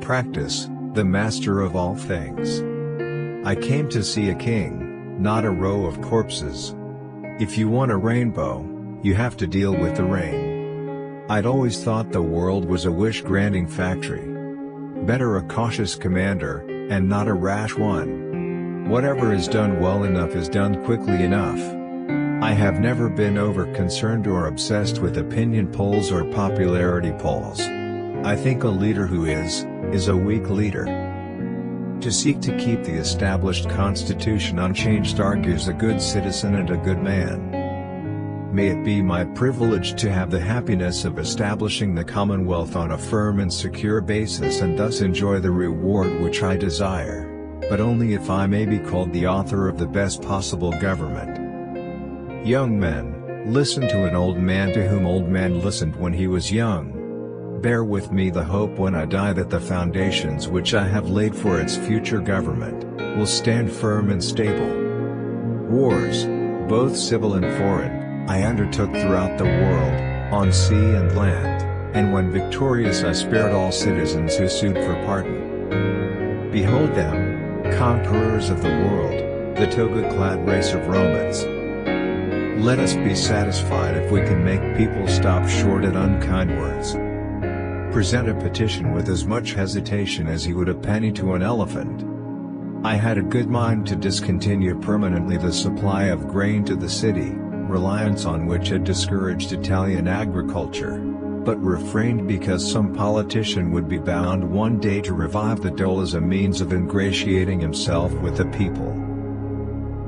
practice, the master of all things. I came to see a king, not a row of corpses. If you want a rainbow, you have to deal with the rain. I'd always thought the world was a wish-granting factory. Better a cautious commander, and not a rash one. Whatever is done well enough is done quickly enough. I have never been over-concerned or obsessed with opinion polls or popularity polls. I think a leader who is a weak leader. To seek to keep the established constitution unchanged argues a good citizen and a good man. May it be my privilege to have the happiness of establishing the Commonwealth on a firm and secure basis and thus enjoy the reward which I desire, but only if I may be called the author of the best possible government. Young men, listen to an old man to whom old man listened when he was young. Bear with me the hope when I die that the foundations which I have laid for its future government will stand firm and stable. Wars, both civil and foreign, I undertook throughout the world, on sea and land, and when victorious I spared all citizens who sued for pardon. Behold them, conquerors of the world, the toga-clad race of Romans. Let us be satisfied if we can make people stop short at unkind words. Present a petition with as much hesitation as you would a penny to an elephant. I had a good mind to discontinue permanently the supply of grain to the city, reliance on which had discouraged Italian agriculture, but refrained because some politician would be bound one day to revive the dole as a means of ingratiating himself with the people.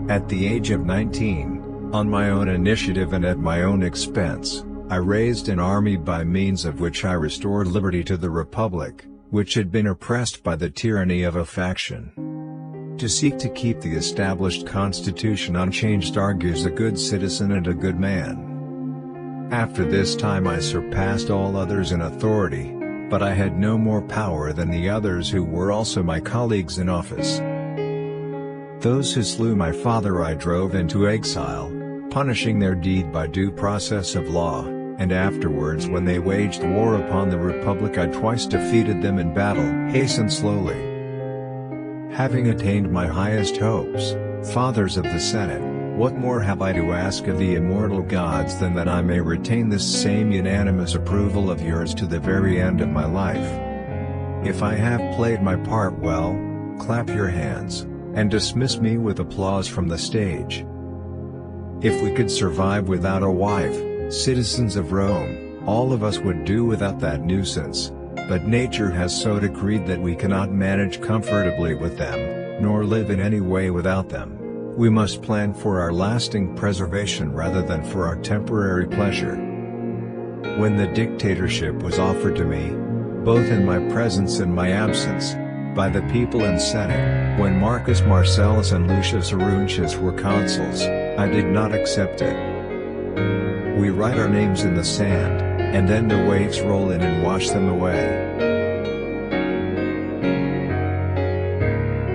At the age of 19, on my own initiative and at my own expense, I raised an army by means of which I restored liberty to the Republic, which had been oppressed by the tyranny of a faction. To seek to keep the established constitution unchanged argues a good citizen and a good man. After this time I surpassed all others in authority, but I had no more power than the others who were also my colleagues in office. Those who slew my father I drove into exile, punishing their deed by due process of law, and afterwards when they waged war upon the Republic I twice defeated them in battle, hastened slowly. Having attained my highest hopes, fathers of the Senate, what more have I to ask of the immortal gods than that I may retain this same unanimous approval of yours to the very end of my life? If I have played my part well, clap your hands, and dismiss me with applause from the stage. If we could survive without a wife, citizens of Rome, all of us would do without that nuisance, but nature has so decreed that we cannot manage comfortably with them, nor live in any way without them. We must plan for our lasting preservation rather than for our temporary pleasure. When the dictatorship was offered to me, both in my presence and my absence, by the people and Senate, when Marcus Marcellus and Lucius Arruntius were consuls, I did not accept it. We write our names in the sand, and then the waves roll in and wash them away.